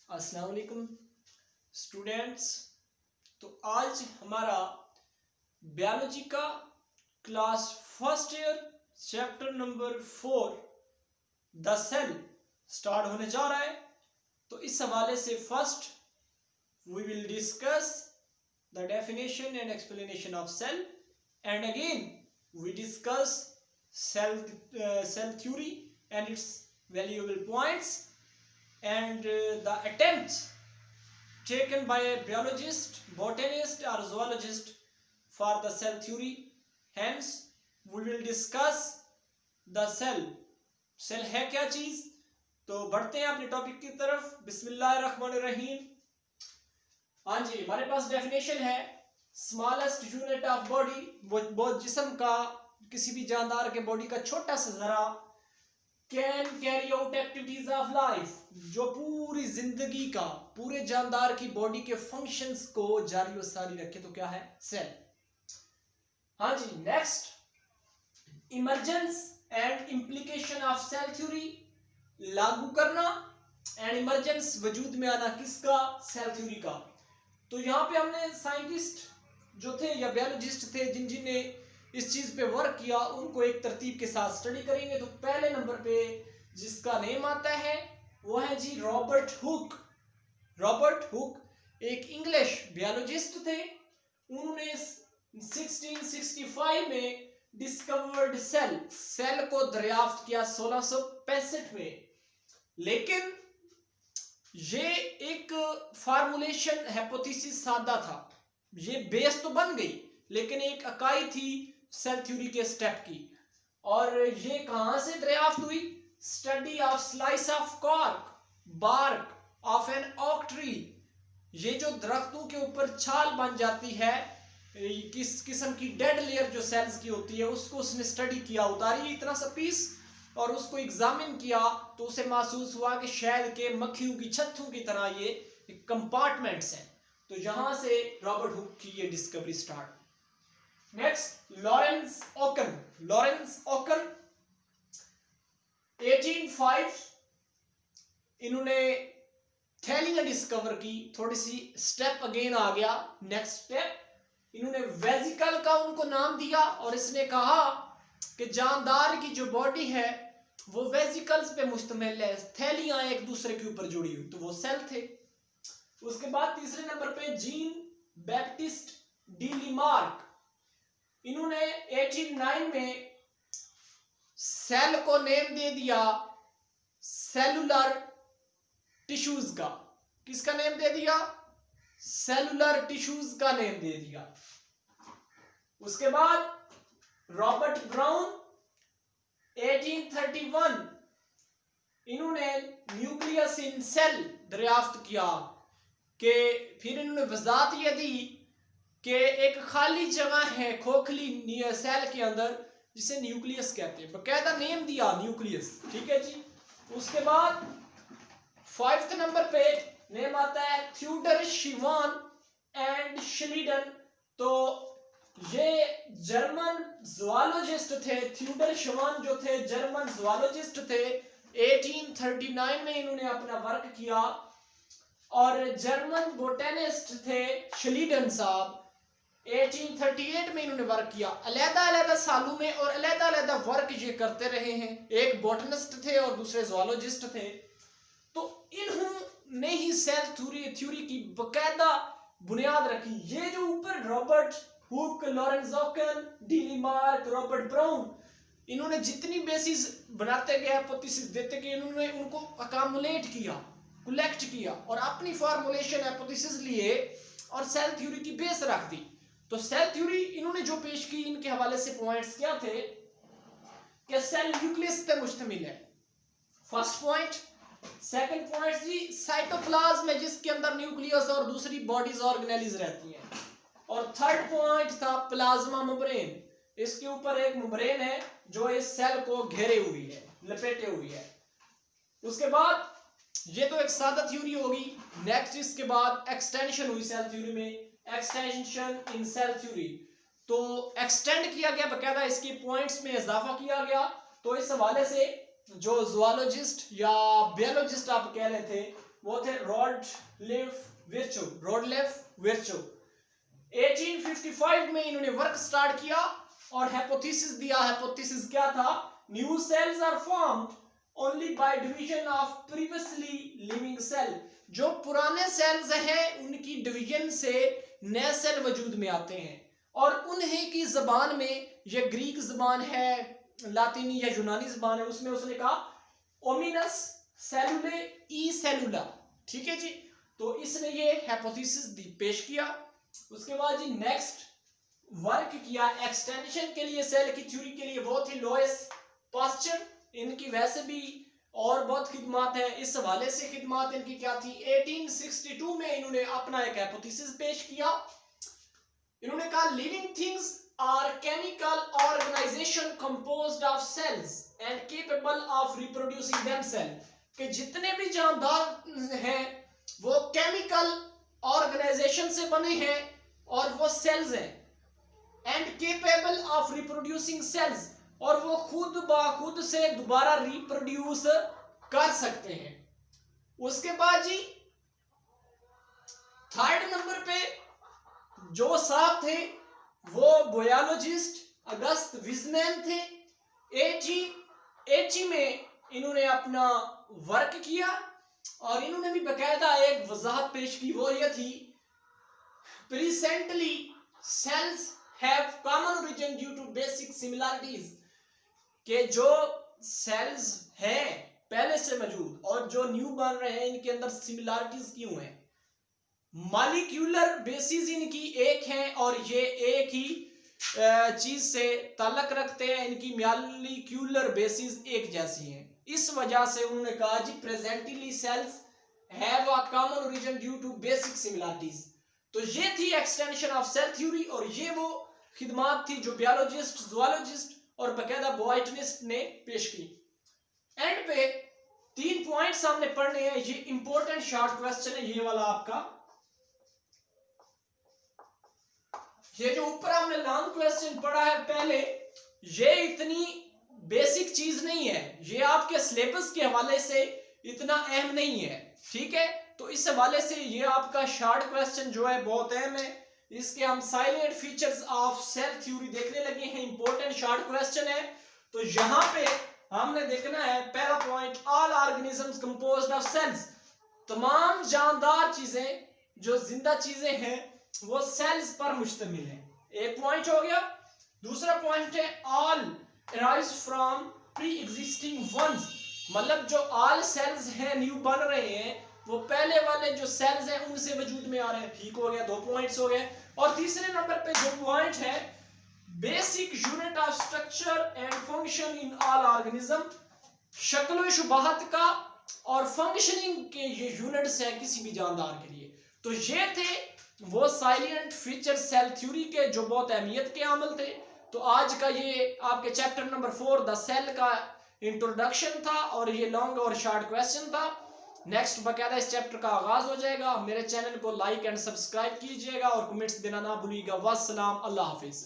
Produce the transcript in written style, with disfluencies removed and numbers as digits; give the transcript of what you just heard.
अस्सलाम वालेकुम स्टूडेंट्स। तो आज हमारा बायोलॉजी का class first year chapter number 4 the cell start होने जा रहा है। तो इस हवाले से first we will discuss the definition and explanation of cell and again we discuss cell theory and its valuable points and the attempts taken by a biologist, botanist or zoologist for the cell theory. Hence we will discuss the cell. Cell है क्या चीज? तो बढ़ते हैं अपने topic की तरफ। बिस्मिल्लाहिर्रहमानिर्रहीम। हाँ जी, हमारे पास डेफिनेशन है स्मॉलेस्ट यूनिट ऑफ बॉडी, वो जिस्म का, किसी भी जानदार के बॉडी का छोटा सा जरा, can carry out activities of life, जो पूरी जिंदगी का, पूरे जानदार की बॉडी के फंक्शंस को जारी व सारी रखे, तो क्या है? सेल। हाँ जी, next emergence and implication of cell theory, लागू करना एंड इमर्जेंस, वजूद में आना किसका? सेल थ्योरी का। तो यहाँ पे हमने साइंटिस्ट जो थे या बायोलॉजिस्ट थे जिन्होंने इस चीज पे वर्क किया, उनको एक तरतीब के साथ स्टडी करेंगे। तो पहले नंबर पे जिसका नेम आता है वो है जी रॉबर्ट हुक। रॉबर्ट हुक एक इंग्लिश बायोलॉजिस्ट थे। उन्होंने 1665 में डिस्कवर्ड सेल, सेल को दरियाफ्त किया 1665 में। लेकिन ये एक फार्मूलेशन हाइपोथेसिस सादा था, ये बेस तो बन गई लेकिन एक इकाई थी सेल थ्योरी के स्टेप की। और ये कहां से दरियाफ्त हुई? Study of slice of cork, bark of an oak tree. ये जो दरख्तों के ऊपर छाल बन जाती है, किस किस्म की डेड लेयर जो सेल्स की होती है, उसको उसने स्टडी किया, उतारी इतना सा पीस और उसको एग्जामिन किया। तो उसे महसूस हुआ कि शायद के मक्खियों की छत्तों की तरह ये कंपार्टमेंट्स हैं। तो यहां से रॉबर्ट हुक की ये discovery start. Next Lorenz Oken. Lorenz Oken 1805 इन्होंने थैलियां डिस्कवर की। थोड़ी सी स्टेप अगेन आ गया, नेक्स्ट स्टेप इन्होंने वेजिकल का उनको नाम दिया और इसने कहा कि जानदार की जो बॉडी है वो वेजिकल्स पे मुश्तमिल है, थैलियां एक दूसरे के ऊपर जुड़ी हुई, तो वो सेल थे। उसके बाद तीसरे नंबर पे जीन बैप्टिस्ट डी लीमार्क, इन्होंने 1809 में सेल को नेम दे दिया सेलुलर टिश्यूज का। किसका नेम दे दिया? सेलुलर टिश्यूज का नेम दे दिया। उसके बाद रॉबर्ट ब्राउन 1831 इन्होंने न्यूक्लियस इन सेल दरियाफ्त किया कि फिर इन्होंने वजाहत यह दी कि एक खाली जगह है खोखली सेल के अंदर जिसे न्यूक्लियस कहते हैं, बकायदा नेम दिया न्यूक्लियस। ठीक है जी। उसके बाद 5th नंबर पे नेम आता है थ्यूडर शिवान एंड श्लीडन। तो ये जर्मन ज़ूलॉजिस्ट थे। थ्यूडर शिवान जो थे जर्मन ज़ूलॉजिस्ट थे। 1839 में इन्होंने अपना वर्क किया। और जर्मन बोटेनिस्ट थे श्लीडन साहब, 1838 में इन्होंने वर्क किया। अलग-अलग सालों में और अलग-अलग वर्क ये करते रहे हैं। एक बोटनिस्ट थे और दूसरे ज़ूलॉजिस्ट थे। तो इन्होंने ही सेल थ्योरी की बकायदा बुनियाद रखी। ये जो ऊपर Robert Hooke, Lorenz Oken, de Lamarck, Robert Brown, इन्होंने जितनी बेसिस बनाते गए, हाइपोथेसिस देते गए, इन्होंने उनको अकामुलेट किया, कलेक्ट किया और अपनी फॉर्मुलेशन हाइपोथेसिस लिए और सेल थ्योरी की बेस रख दी। तो सेल थ्योरी इन्होंने जो पेश की, इनके हवाले से पॉइंट्स क्या थे कि सेल न्यूक्लियस पे मुश्तमिल है, फर्स्ट पॉइंट। सेकंड पॉइंट जी साइटोप्लाज्म है जिसके अंदर न्यूक्लियस और दूसरी बॉडीज ऑर्गेनेल्स रहती हैं। और थर्ड पॉइंट था प्लाज्मा मेम्ब्रेन, इसके ऊपर एक मेम्ब्रेन है जो इस सेल को घेरे हुई है, लपेटे हुई है। उसके बाद ये तो एक सादा थ्योरी होगी। नेक्स्ट इसके बाद एक्सटेंशन हुई सेल थ्योरी में, एक्सटेंशन इन सेल थ्योरी। तो एक्सटेंड किया गया, बकायदा इसके पॉइंट्स में इजाफा किया गया। तो इस हवाले से जो ज़ूलॉजिस्ट या बायोलॉजिस्ट आप कह रहे थे, वो थे रॉडलिफ विर्चो। 1855 में इन्होंने वर्क स्टार्ट किया और हाइपोथेसिस दिया। हाइपोथेसिस क्या था? New cells are formed only by division of previously living cell. जो पुराने सेल्स हैं उनकी डिवीजन से नए सेल वजूद में आते हैं, और उन्हीं की जबान में, ये ग्रीक जबान है, लातीनी या यूनानी जबान है, उसमें उसने कहा ओमिनस सेलुले ई सेलुला। ठीक है जी, तो इसने ये हाइपोथेसिस पेश किया। उसके बाद जी नेक्स्ट वर्क किया एक्सटेंशन के लिए, सेल की थ्योरी के लिए, वो थी लुईस पास्चर। इनकी वैसे भी और बहुत खिदमात है, इस हवाले से खिदमात इनकी क्या थी? 1862 में इन्होंने अपना एक हाइपोथेसिस पेश किया। इन्होंने कहा living things are chemical organization composed of cells and capable of reproducing themselves, कि जितने भी जानदार हैं वो केमिकल ऑर्गेनाइजेशन से बने हैं और वो सेल्स हैं, and capable of reproducing cells, और वो खुद बाखुद से दोबारा रिप्रोड्यूस कर सकते हैं। उसके बाद जी थर्ड नंबर पे जो साहब थे वो बायोलॉजिस्ट अगस्त विजमैन थे। 1880 में इन्होंने अपना वर्क किया और इन्होंने भी बकायदा एक वजाहत पेश की, वो ये थी presently cells have common origin due to basic similarities, कि जो सेल्स हैं पहले से मौजूद और जो न्यू बन रहे हैं इनके अंदर सिमिलरिटीज क्यों हैं? मॉलिक्यूलर बेसिस इनकी एक है और ये एक ही चीज से ताल्लुक रखते हैं, इनकी मॉलिक्यूलर बेसिस एक जैसी हैं। इस वजह से उन्होंने कहा जी presently cells have a common origin due to basic similarities. तो ये थी एक्सटेंशन ऑफ सेल थ्योरी, और ये वो खिदमात थी जो बायोलॉजिस्ट, ज़ूलॉजिस्ट और बकायदा बॉटनिस्ट ने पेश की। एंड पे 3 पॉइंट्स हमने पढ़ने हैं, ये इंपॉर्टेंट शॉर्ट क्वेश्चन है ये वाला आपका। ये जो ऊपर हमने लॉन्ग क्वेश्चन पढ़ा है पहले, ये इतनी बेसिक चीज नहीं है, ये आपके सिलेबस के हवाले से इतना अहम नहीं है। ठीक है, तो इस हवाले से ये आपका शॉर्ट क्वेश्चन जो है बहुत अहम है। इसके हम salient features of cell theory देखने लगे हैं, इंपॉर्टेंट शॉर्ट क्वेश्चन है। तो यहाँ पे हमने देखना है पहला point, all organisms composed of cells, तमाम जानदार चीजें जो जिंदा चीजें हैं वो सेल्स पर मुश्तमिल है। एक पॉइंट हो गया। दूसरा पॉइंट है all arise from pre existing ones, मतलब जो ऑल सेल्स हैं न्यू बन रहे हैं वो पहले वाले जो सेल्स हैं उनसे वजूद में आ रहे हैं। ठीक हो गया, 2 पॉइंट्स हो गए। और तीसरे नंबर पे जो पॉइंट है basic unit of structure and function in all organism, शक्ल शुबाहत का और फंक्शनिंग के ये यूनिट्स हैं किसी भी जानदार के लिए। तो ये थे वो साइलेंट फीचर सेल थ्योरी के जो बहुत अहमियत के अमल थे। तो आज का ये आपके चैप्टर नंबर 4 द सेल का इंट्रोडक्शन था और ये लॉन्ग और शॉर्ट क्वेश्चन था। नेक्स्ट बकायदा इस चैप्टर का आगाज हो जाएगा। मेरे चैनल को लाइक एंड सब्सक्राइब कीजिएगा और कमेंट्स देना ना भूलिएगा। वस्सलाम, अल्लाह हाफिज।